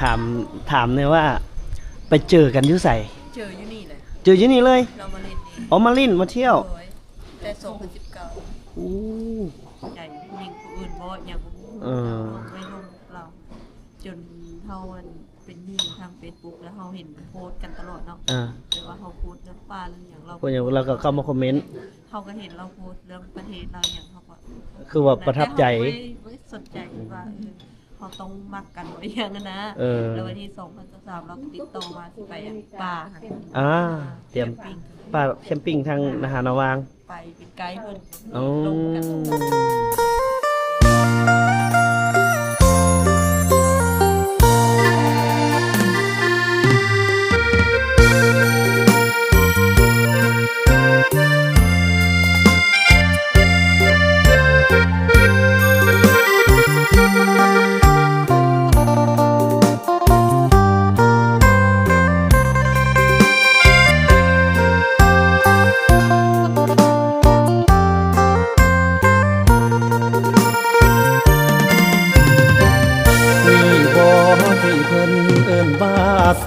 ถามเนี่ยว่า ไปเจอกันอยู่ใส่เจออยู่นี่เลยเจออยู่นี่เลยเรามาเล่นนี่อ๋อมาเล่นมาเที่ยวแต่2019อู้ใหญ่ยิงผู้อื่นบ่อย่างไม่ลงเราจนเฮาเป็นหนี้ทาง Facebook แล้วเฮาเห็นโพสต์กันตลอดเนาะแต่ว่าเฮาโพสต์เรื่องป้าเรื่องอย่างเราคนอย่างเราก็เข้ามาคอมเมนต์เฮาก็เห็นเราโพสต์เรื่องประเทศเราอย่างเฮาก็คือว่าประทับใจไม่สนใจว่าเขาต้องมักกันไว้อย่างนั้นนะแล้ววันที่2023เราติดต่อมาที่ไปป่าเตรียมป่าแคมปิ้งทางนาหาราวางไปเป็นไกด์เพิ่นลงกัน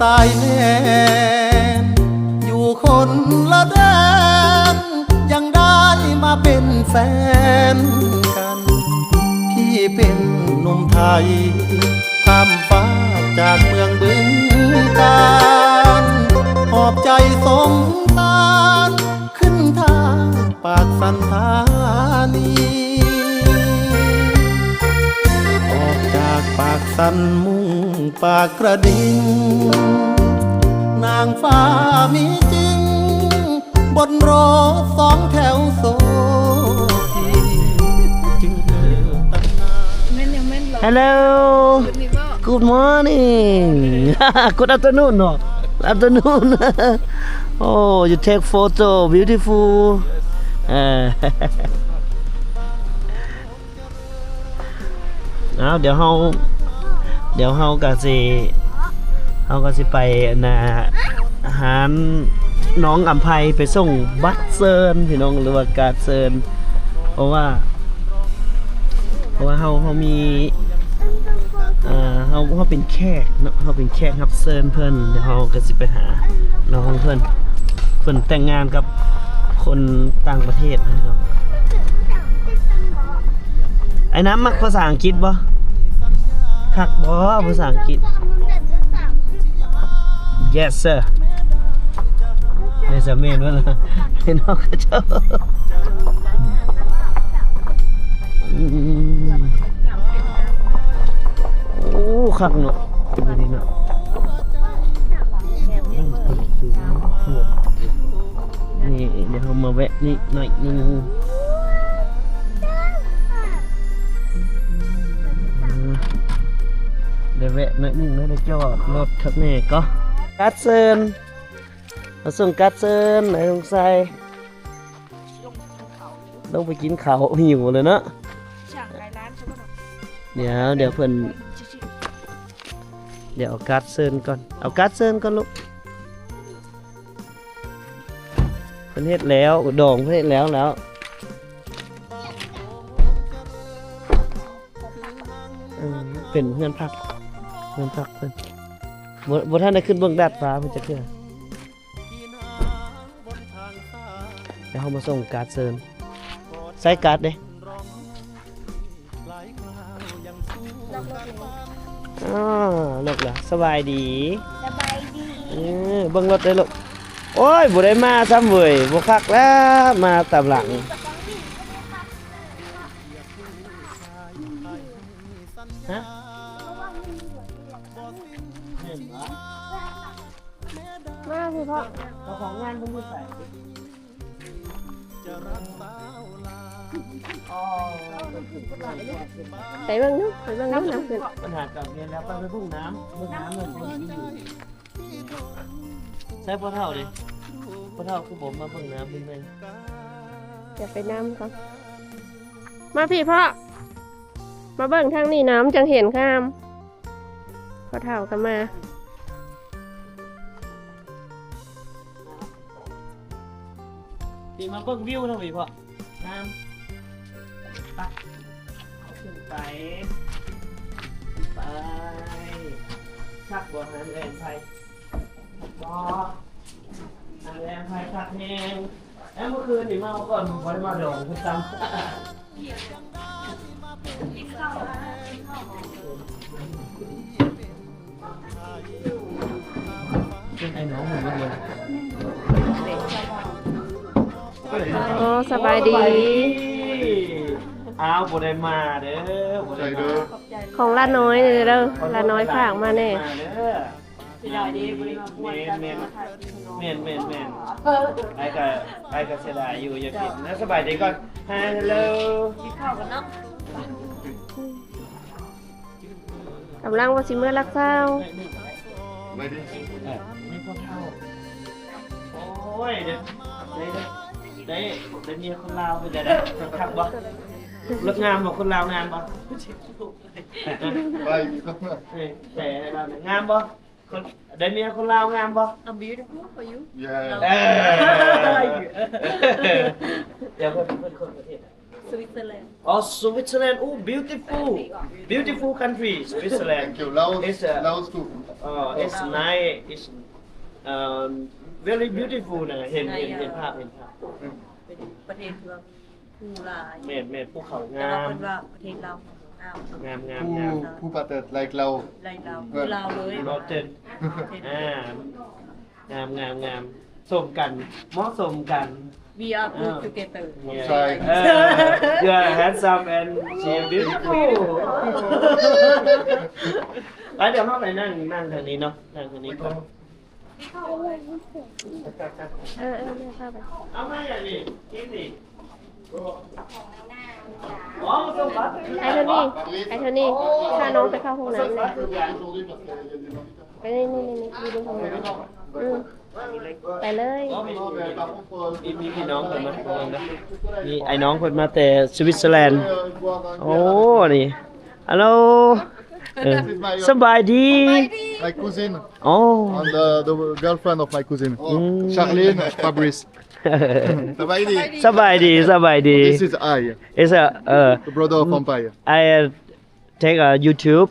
สายแนนอยู่คนละแดนยังได้มาเป็นแฟนกันพี่เป็นหนุ่มไทยข้ามฟ้าจากเมืองบึงกาฬหอบใจสงสารขึ้นทางปากสันธานีออกจากปากสันมุ่งปากกระดิ่งนางฟ้ามีจริงบนรถ2 แถวโซฟีจึงเกิดตำนาน Hello Good morning Good afternoon no Afternoon Oh you take photo beautiful เดี๋ยวเฮาก็สิไปอาหารน้องอำไพไปส่งบัตรเซิร์นพี่น้องหรือว่าการเซิร์นเพราะว่าเฮามีเฮาเป็นแขกเนาะเฮาเป็นแขกรับเซิร์นเพิ่นเดี๋ยวเฮาก็สิไปหาน้องเพิ่นแต่งงานกับคนต่างประเทศนะพี่น้องไอ้น้ำมักภาษาอังกฤษบ่คักบ่ภาษาอังกฤษ Yes sir ในสมัยนั้นล่ะพี่น้องก็เจ้าโอ้คักเนาะเป็นดีเนาะนี่เดี๋ยวเรามาแวะนี่หน่อยนึงเดี๋ยวแวะหน่อยนึงแล้วเดี๋ยวจอดรถครับนี่ก็การ์ดเซิร์นมาส่งการ์ดเซิร์นไหนลงใส่ต้องไปกินข้าวหิวเลยเนาะเดี๋ยวเพิ่นเดี๋ยวเอาการ์ดเซิร์นก่อนเอาการ์ดเซิร์นก่อนลูกเพิ่นเฮ็ดแล้วดองเพิ่นเฮ็ดแล้วเป็นเพื่อนพักเพิ่นบ่ทันได้ขึ้นเบื้องดาดฟ้าเพิ่นจะเทื่อเดี๋ยวเฮามาส่งการ์ดเซิร์นใส่การ์ดเด้ลูกล่ะสบายดีเบิ่งรถได้ลูกโอ้ยบ่ได้มาซ้ำเว้ยบ่คักแล้วมาตามหลังฮะมาพี่พ่อของงานเพิ่นอยู่ไสไปเบิ่งนู้นน้ำขึ้นปัญหากับเรียนแล้วไปพุ่งน้ำเลยใช้พ่อเท่าดิพ่อเท่าคือผมมาพุ่งน้ำเป็นไงอย่าไปน้ำก่อนมาพี่พ่อมาเบิ่งทางนี้น้ำจังเห็นข้ามพ่อเท่ากันมาดีมาเบิ่งวิวเท่าไหร่พ่อน้ำไปขึ้นไป ชักบ่หันแรงไฟบ่หันแรงไฟชักแห้งแล้วเมื่อคืนนี่เมาก่อนบ่ได้มาดองคือซ้ำเป็นไอ้น้องมันบ่อ๋อสบายดี อ้าวบ่ได้มาเด้อบ่ได้มา ของลาน้อยเด้อลาน้อยฝากมาแน่ สิได้ดีบ่ได้มาบวชกันมาถ่ายคลิปน้อง แม่นไอ้ก็เสียดายอยู่อย่าผิดนะสบายดีก่อน Hello กินข้าวกันเนาะ กำลังว่าสิเมื่อรักเศร้า ไม่พอเท่าโอ้ยเดี๋ยวได้เมียคนลาวไปเดี๋ยวได้ขับบ่รถงามบ่คนลาวงามบ่แต่เรางามบ่คนได้เมียคนลาวงามบ่ I'm beautiful for you เดี๋ยวเพิ่นคนประเทศ สวิตเซอร์แลนด์ อ๋อสวิตเซอร์แลนด์อู้ beautiful country Switzerland Thank you. Laos, It's Laos too. it's nice it's very beautiful นะเห็นภาพ เป็นประเทศเมืองผู้หลาย เม็ดภูเขา แต่ งา ว่าม เป็นว่าประเทศเรางาม งาม Who parted like Laos? ไรเราคือเราเลย รถเต้นงามสมกันเหมาะสมกัน We are good together Try. You are handsome and she beautiful ไปเดี๋ยวเข้าไปนั่งทางนี้เนาะนั่งทางนี้ก่อน แม่เข้าไป เอามาอย่างนี้กินดิอ๋อมาส่งบัตร ไอ้เท่านี้พาน้องไปเข้าห้องน้ำเลยไปนี่ดูห้องน้ำไปเลย มีพี่น้องคนมามีไอ้น้องคนมาแต่สวิตเซอร์แลนด์โอ้นี่ฮัลโหลสบายดี My cousin อ๋อ and the girlfriend of my cousin. Charlene Fabrice. Tabaidi. สบายดี This is I, It's the brother of Empire. I take a YouTube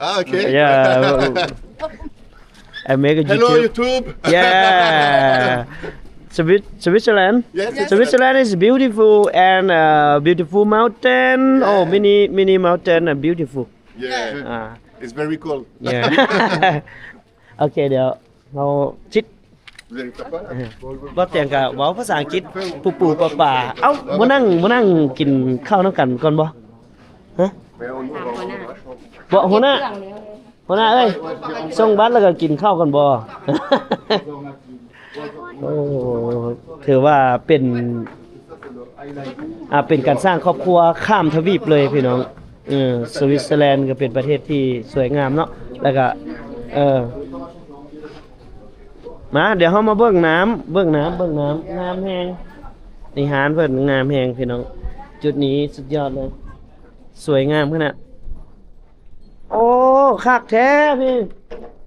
Ah, okay. Yeah I make a Hello, YouTube YouTube. Yeah Switzerland Yes, yes. Switzerland is beautiful and beautiful mountain oh many mountain are beautiful Yeah. It's very cool. yeah โอเคเดี๋ยวเราชิด Vous avez fait quoi là? บ่เตียงกับเว้าภาษาอังกฤษปู่ป่าเอ้ามานั่งกินข้าวน้ำกันก่อนบ่ฮะบ่หัวหน้าเอ้ยส่งบัตรแล้วก็กินข้าวกันบ่ โอ้ถือว่าเป็นการสร้างครอบครัวข้ามทวีปเลยพี่น้องสวิตเซอร์แลนด์ก็เป็นประเทศที่สวยงามเนาะแล้วก็มาเดี๋ยวเฮามาเบิ่งน้ำงามแฮงนี่หารเพิ่นงามแฮงพี่น้องจุดนี้สุดยอดเลยสวยงามขนาดโอ้คักแท้พี่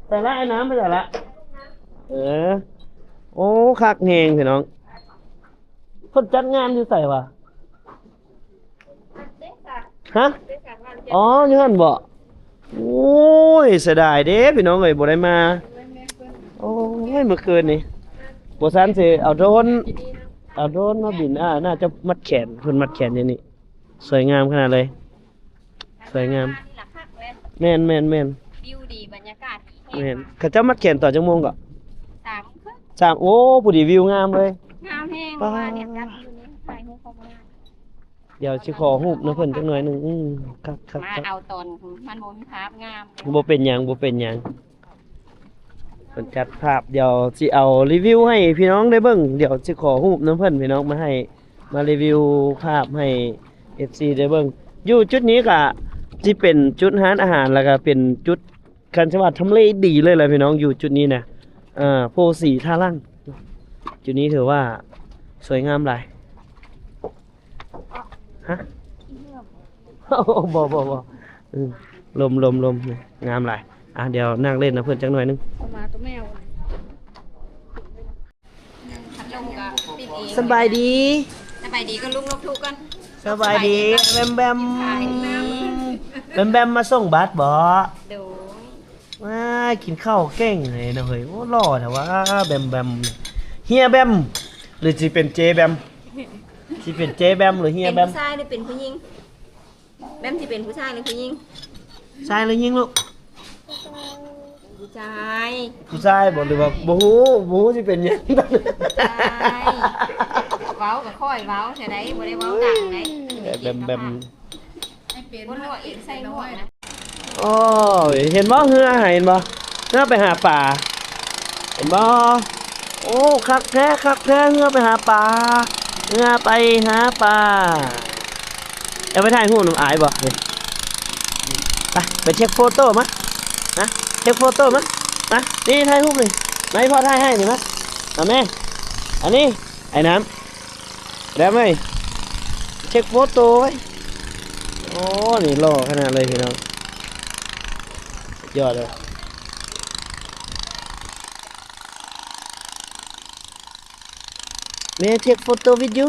แต่ละไอ้น้ำไปแต่ละโอ้คักแฮงพี่น้องเพิ่นจัดงานอยู่ไสวะฮะอ๋ออยู่หั่นบ่โอ้ยเสียดายเด้พี่น้องเอ้ยบ่ได้มาโอ้ยเมื่อคืนนี่บ่ซันสิเอาโดรนมาบินน่าจะมัดแขนเพิ่นมัดแขนอย่างนี้สวยงามขนาดเลยสวยงามแม่นวิวดีบรรยากาศดี แม่นเขาเจ้ามัดแขนต่อจังโมงก็ 3 โอ้ผู้ดีวิวงามเลย งามแห้งว่าเนี่ยกัดอยู่นี่ถ่ายรูปเข้ามา เดี๋ยวสิขอรูปนะเพิ่นจักหน่อยหนึงครับ มาเอาตอนมันบ่มีภาพงาม บ่เป็นหยังเพิ่นจัดภาพเดี๋ยวสิเอารีวิวให้พี่น้องได้เบิ่งเดี๋ยวสิขอรูปนํเพิ่นพี่น้องมารีวิวภาพให้ FC ได้เบิ่งอยู่จุดนี้ก็สิเป็นจุดร้านอาหารแล้วก็เป็นจุดคันจังหวัดทำเลดีเลยแหละพี่น้องอยู่จุดนี้นะโพสีท่าล่างจุดนี้ถือว่าสวยงามหลายฮะบ่ลมงามหลายเดี๋ยวนั่งเล่นนะเพื่อนจังหน่อยนึง มาตัวแมวพัดลมก็ปิดเอง สบายดี สบายดีก็ลุกลบทุกกัน สบายดีแบมมาส่งบัสบ่ ดู มากินข้าวเก่งเลยนะเฮ้ยโอ้หล่อแต่ว่าแบมแบมเฮียแบมหรือสิเป็นเจแบมสิเป็นเจแบมหรือเฮีย เป็น แบม ผู้ชายหรือเป็นผู้หญิงแบมที่เป็นผู้ชายหรือผู้หญิง ชายหรือยิงลูก ผู้ชาย ผู้ชายบอกหรือว่าบ่ฮู้สิเป็นหยัง ใช่เว้ากับค่อยเว้าใช่ไหมบ่ได้เว้าดังไหน แบมแบม บ่รู้ว่าเองใส่หมวกนะ อ๋อเห็นบ่เฮือเห็นบ่เฮือไปหาปลาเห็นบ่โอ้คักแท้เฮือไปหาปลาเฮือไปหาปลาเอาไปถ่ายรูปน้ำอายบ่เฮ้ยไปเช็คโฟโต้มานะเช็คโฟโต้มานะนี่ถ่ายรูปเลยไหนพ่อถ่ายให้นี่มาเอาแม่อันนี้ไอ้น้ำแล้วไหมเช็คโฟโต้ไว้โอ้นี่หล่อขนาดเลยพี่น้องยอดเลยMay I take photo with you?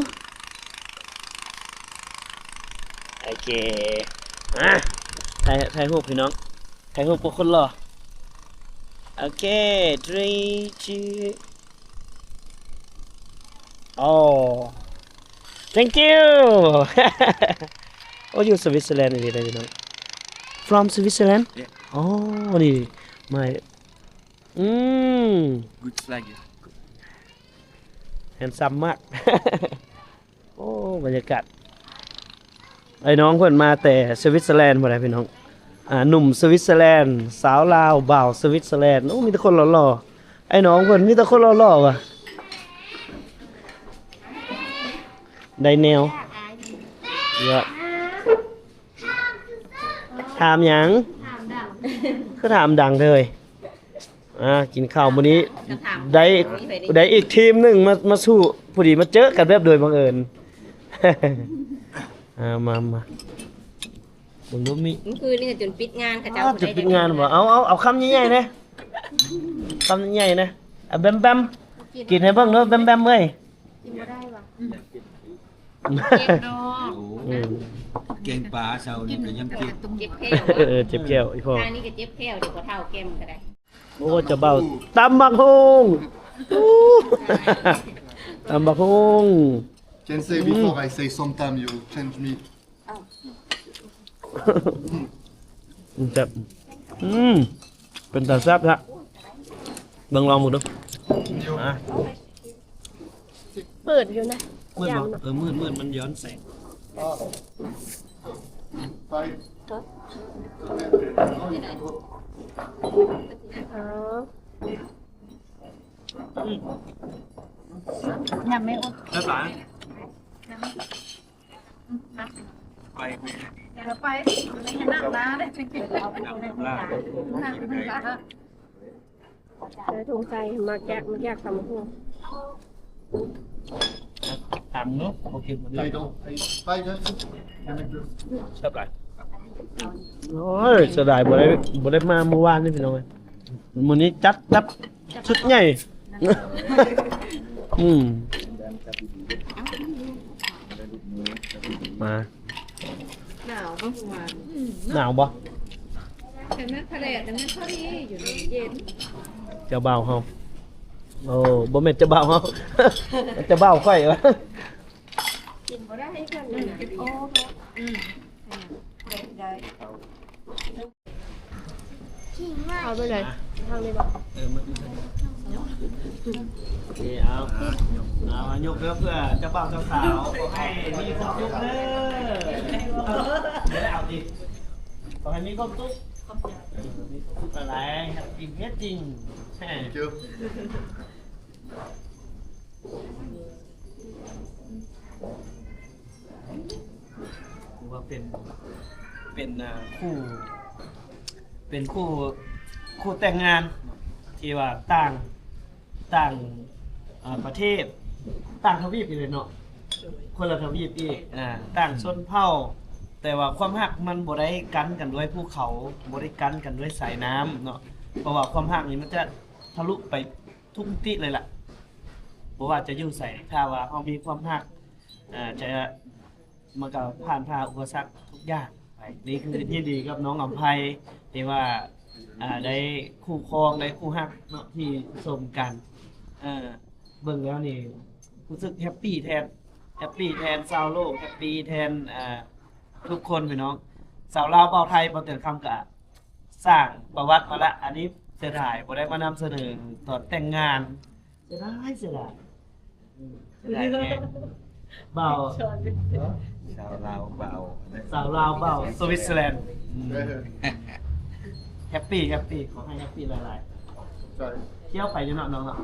โอเคถ่ายรูปพี่น้องถ่ายรูปพวกคนหล่อโอเค 3 2 Oh thank you โอ้อยู่สวิตเซอร์แลนด์นี่ได้พี่น้อง From Switzerland? Yeah. Oh นี่ไม่Good flag. handsome มาก โอ้บรรยากาศไอ้น้องเพิ่นมาแต่สวิตเซอร์แลนด์บ่ได้พี่น้องหนุ่มสวิตเซอร์แลนด์สาวลาวบ่าวสวิตเซอร์แลนด์โอ้มีแต่คนหล่อๆไอ้น้องเพิ่นมีแต่คนหล่อๆว่ะได้แนวเยอะถามหยังคือถามดังเลยกินข้าวมื้อนี้ได้อีกทีมหนึงมาสู้พอดีมาเจอกันแบบโดยบังเอิญ มามึงรู้มี มันคือนี่จนปิดงานกระเจ้า จุดปิดงานบ่เอาคำใหญ่ๆนะคำใหญ่ๆนะแบมแบมกินให้เบิ่งเด้อแบมแบมเอ้ย กินบ่ได้ว่ะ เจ็บเนาะเก่งปลาเช้านี่ก็ยังเจ็บ เจ็บแข้ว เจ็บแก้วอีพ่อ ทางนี้ก็เจ็บแข้วเดี๋ยวก็เท่าแก้มก็ได้ โอ้จะเบาตำบักฮงตำบักฮง Jen say before I say sometime you change me. จับเป็นตาแซ่บละเบิ่งลองหมดดู เปิดอยู่นะ มืดบ่มืดมันย้อนแสง Bye. อ๋อ ยังไม่อด แซ่บหลาย ไป เดี๋ยวไปไม่ให้นั่งนะได้จริงๆเอาไปดูในห้องน้ำนั่งไม่ได้ ได้ถุงใส่มาแกะสำหัว ถามเนาะโอเคหมดเลย They don't. Bye, Jen. Can I do? แซ่บหลายโอ้ยเสียดายบ่ได้มาเมื่อวานนี่พี่น้องเอ้ยมื้อนี้จัดชุดใหญ่ มา หนาวก็หัว หนาวบ่ แต่แม่ทะเลแต่แม่ทะเลอยู่ในเย็น เจ้าบ่าวเฮาโอ้บ่แม่นเจ้าบ่าวเฮา เจ้าบ่าวค่อยวะ กินบ่ได้ให้กันเลยโอ้ได้ เอาไปเลยทางนี้บอก โอเคเอายกเพื่อเจ้าบ่าวเจ้าสาวขอให้มีความสุขเด้อเดี๋ยวเอาดิขอให้มีความสุขมีความสุขอะไรจริงเฮ็ดจริง Thank you. ถือว่าเป็นคู่แต่งงานที่ว่าต่างประเทศต่างทวีปอีกเลยเนาะคนละทวีปอีกต่างชนเผ่าแต่ว่าความรักมันบ่ได้กันกันด้วยภูเขาบ่ได้กันกันด้วยสายน้ำเนาะเพราะว่าความรักนี้มันจะทะลุไปทุกมิติเลยล่ะบ่ว่าจะอยู่ไสถ้าว่าเฮามีความรักจะมันก็ผ่านอุปสรรคทุกอย่างไปนี่คือยินดีกับน้องอำไพที่ว่า ได้คู่ครองได้คู่ฮักเนาะที่สมกันเบิ่งแล้วนี่รู้สึกแฮปปี้แทนชาวโลกแฮปปี้แทนทุกคนพี่น้องสาวลาวเบาไทยบ่เตือนคำกะสร้างประวัติมาละอันนี้เสียดายบ่ได้มานำเสนอตอนแต่งงานเสียดายแฮะเบา ชาวลาวเบา สาวลาวเบาสวิตเซอร์แลนด์แฮปปี้ขอให้แฮปปี้หลายๆเที่ยวไปอยู่เนาะน้องเนาะ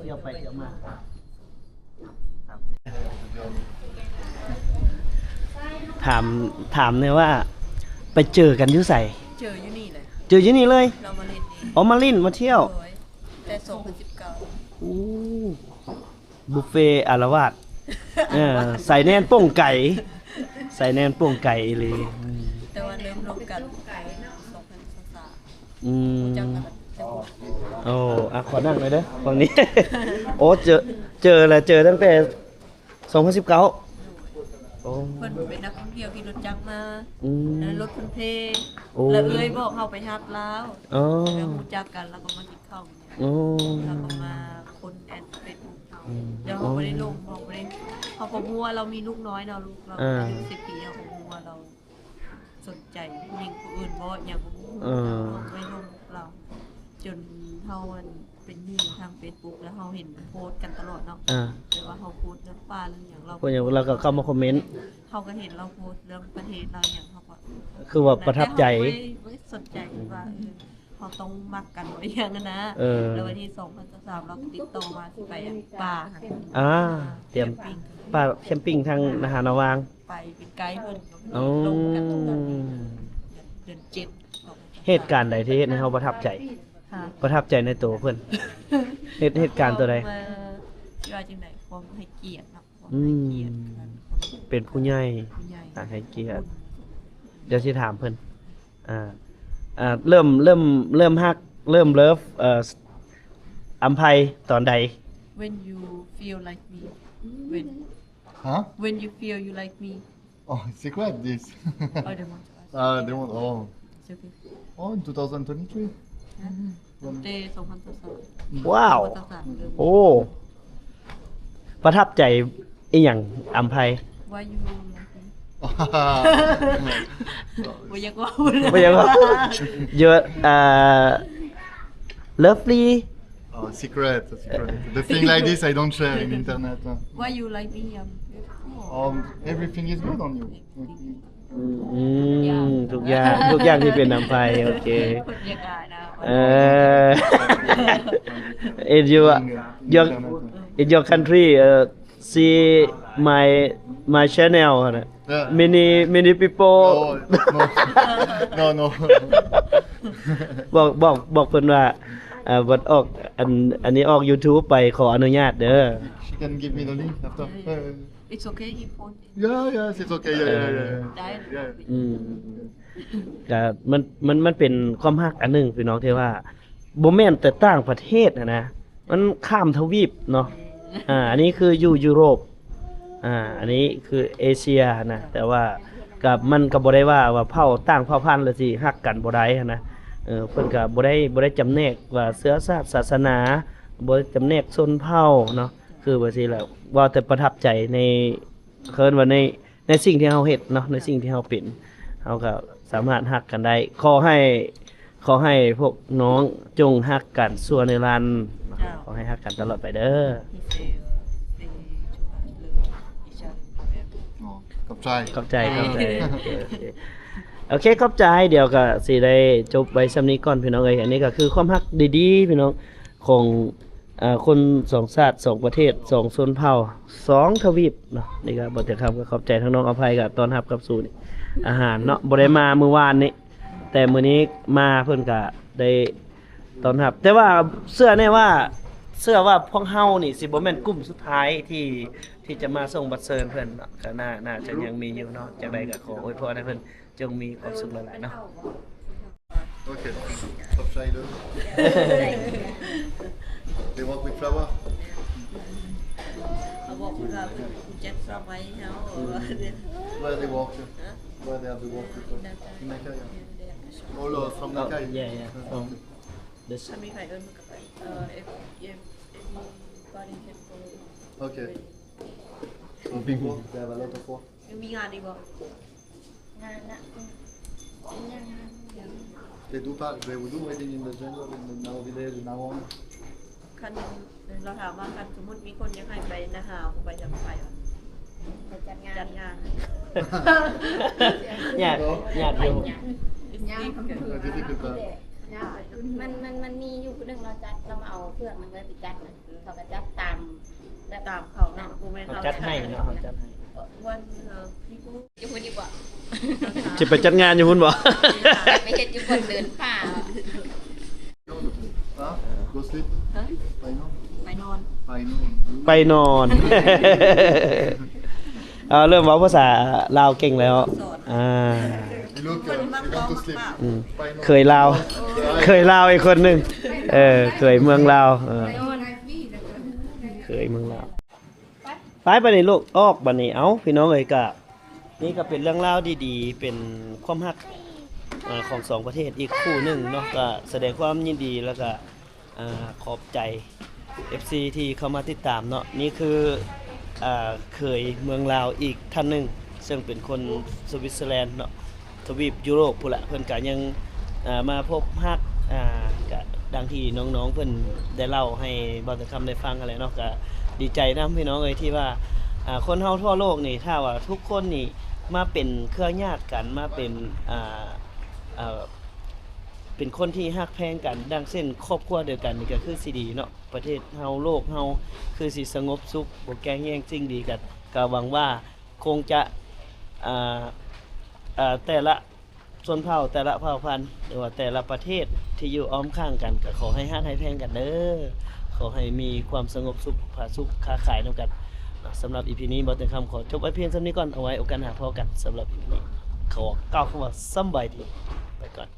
เที่ยวไปเที่ยวมาถามเนี่ยว่าไปเจอกันอยู่ไส เจออยู่นี่เลย เจออยู่นี่เลย เรามาเล่นนี่ อ๋อมาลิ้นมาเที่ยว โดยแต่2019 อู้บุฟเฟ่อารวาสใส่แน่นโป่งไก่เลย แต่ว่าเริ่มลงกัน2023 อืม จังกันแต่บ่ โอ้ขอนั่งหน่อยเด้อฝั่งนี้ โอ้เจอตั้งแต่2019โอ้ เพิ่นเป็นนักท่องเที่ยวที่รถจักรมา อืม แล้วรถเพิ่นเพ โอ้ แล้วเอ้ยบอกเฮาไปฮับลาว อ๋อ แล้วรู้จักกันแล้วก็มากินข้าวเนี่ย โอ้ แล้วก็มาคนแอดเฟซบุ๊กเขาเดี๋ยวเขาไม่ได้ลงเขาไม่ได้เขาก็มัวเรามีลูกน้อยเนาะลูกเราอายุ10 ปีเขาก็มัวเราสนใจผู้หญิงผู้อื่นบ่อย่างบ่เขาไม่ลงเรา จนเฮาเป็นหนี้ทาง Facebook แล้วเฮาเห็นโพสต์กันตลอดเนาะแต่ว่าเฮาโพสต์เรื่องป้าเรื่องหยังเรา คนอย่างเราก็เข้ามาคอมเมนต์ เขาก็เห็นเราโพสต์เรื่องประเทศเราอย่างเขาก็ คือว่าประทับใจ ไม่สนใจว่าเขาต้องมักกันไว้อย่างนั้นนะแล้ววันที่2023เราติดต่อมาสิไปป่าค่ะ เตรียมป่าแคมปิ้งทางนาหารนาวาง ไปเป็นไกด์เพิ่น อ๋อ ลงกันตอนเดือน7 เหตุการณ์ใดที่เฮ็ดให้เฮาประทับใจ ค่ะ ประทับใจในตัวเพิ่นเหตุการณ์ตัวใด มาที่ว่าจังได๋ความให้เกียรติเนาะความให้เกียรติกัน เป็นผู้ใหญ่ ผู้ใหญ่ ให้เกียรติเดี๋ยวสิถามเพิ่นเริ่มฮักเริ่มเลิฟอัมไพตอนใด when you feel like me Huh? when you feel you like me Oh, secret this. I don't want to ask They want. Oh, it's okay oh, in 2023. เต2023 ว้าว 2023เริ่ม โอ้ ประทับใจอีหยังอัมไพ Why you like me บ่อยากว่า บ่ยังว่า Your lovely Oh, secret. The thing like this, I don't share in internet. Why you like me Everything is good on you. ทุกอย่างที่เป็นอัมไพโอเค คนอยากอ่านนะ in your country see my channel many people No. บอกเพิ่นว่าวัดออกอันนี้ออก YouTube ไปขออนุญาตเด้อ She can give me the link after. It's okay if you Yes, it's okay. Yeah. ได้ ก็มันเป็นความฮักอันหนึงพี่น้องที่ว่าบ่แม่นแต่ต่างประเทศนะมันข้ามทวีปเนาะอันนี้คืออยู่ยุโรปอันนี้คือเอเชียนะแต่ว่ากับมันก็บ่ได้ว่าเผ่าต่างเผ่าพันธุ์แล้วสิฮักกันบ่ได้นะเพิ่นก็บ่ได้จำแนกว่าเชื้อชาติศาสนาบ่ได้จำแนกชนเผ่าเนาะคือว่าสิแล้วว่าแต่ประทับใจในเคิ้นว่าในสิ่งที่เฮาเฮ็ดเนาะในสิ่งที่เฮาเป็นเฮาก็สามารถฮักกันได้ขอให้พวกน้องจงฮักกันชั่วนิรันดร์ขอให้ฮักกันตลอดไปเด้อ Oh, come try. ขอบใจโอเคขอบใจเดี๋ยวก็สิได้จบไว้ซำนี้ก่อนพี่น้องเอ้ยอันนี้ก็คือความฮักดีๆพี่น้องของคนสองชาติสองประเทศสองชนเผ่าสองทวีปเนาะนี่ก็บ่แต่คำก็ขอบใจทั้งน้องอภัยกับต้อนรับกับสู่นี่อาหารเนาะบ่ได้มามื้อวานนี้แต่มื้อนี้มาเพิ่นก็ได้ต้อนรับแต่ว่าเชื่อแน่ว่าพวกเฮานี่สิบ่แม่นกลุ่มสุดท้ายที่จะมาส่งบัตรเชิญเพิ่นเนาะก็น่าจะยังมีอยู่เนาะจังไดก็ขออวยพรให้เพิ่นจงมีความสุขหลายๆเนาะ Okay. Come try those. They work with flour. เขาบอกว่าคุณจะสอบไว้เนาะ Where they work? Where they have the work with? In Nigeria. All of from the guy. Yeah. From this. ถ้ามีใครเอิ้นมันก็ไปeverybody can go Okay. So people, they have a lot of work. ยังมีงานอีกบ่ งานนะยัง They do park. They will do wedding in the jungle in the now village now on. คันเราถามว่าคันสมมุติมีคนอยากให้ไปนะหาวไปจะไปวะ ไปจัดงาน จัดงาน อยากอยู่ Difficult. มันมีอยู่เรื่องเราจัดเรามาเอาเครื่องมันก็ไปจัดนะเขาก็จัดตามและ ตามเขาเนาะกูไม่ เขา เขา จัดให้เนาะเขาจัดให้ วันพี่กู จะพูดดีกว่า จะไปจัดงานอยู่พุ่นบ่ ไม่ใช่จุดคนเดินป่า Huh? Go sleep. ฮะ Bye no. ไปนอน Bye no. ไปนอน เริ่มเว้าภาษาลาวเก่งแล้ว You look. You want to sleep. อืม Bye no. เคยลาว เคยลาวอีกคนหนึงเคยเมืองลาวเคยเมืองลาวไปบัดนี้ลูกออกบัดนี้เอ้าพี่น้องเอ้ยก็นี่ก็เป็นเรื่องราวดีๆ เป็นความรักของสองประเทศอีกคู่หนึงเนาะก็แสดงความยินดีแล้วก็ขอบใจ FC ที่เข้ามาติดตามเนาะนี่คือเคยเมืองลาวอีกท่านหนึงซึ่งเป็นคนสวิตเซอร์แลนด์เนาะทวีปยุโรปพุ่นละเพิ่นก็ยังมาพบฮักก็ดังที่น้องๆเพิ่นได้เล่าให้บ่าวตะคำได้ฟังกันแหละเนาะก็ดีใจนำพี่น้องเอ้ยที่ว่าคนเฮาทั่วโลกนี่ถ้าว่าทุกคนนี่มาเป็นเครือญาติกันมาเป็นเป็นคนที่ฮักแพงกันดังเช่นครอบครัวเดียวกันนี่ก็คือสิดีเนาะประเทศเฮาโลกเฮาคือสิสงบสุขบ่แก้แย่งสิ่งดีกันก็หวังว่าคงจะแต่ละชนเผ่าแต่ละเผ่าพันธุ์หรือว่าแต่ละประเทศที่อยู่อ้อมข้างกันก็ขอให้ฮักให้แพงกันเด้อขอให้มีความสงบสุขผาสุขค้าขายนำกันสำหรับ EP นี้บ่ต้องคำขอจบไว้เพียงเท่านี้ก่อนเอาไว้โอกาสหน้าพอกันสำหรับ EP นี้ขอกล่าวคำว่าสำบายดีไปก่อน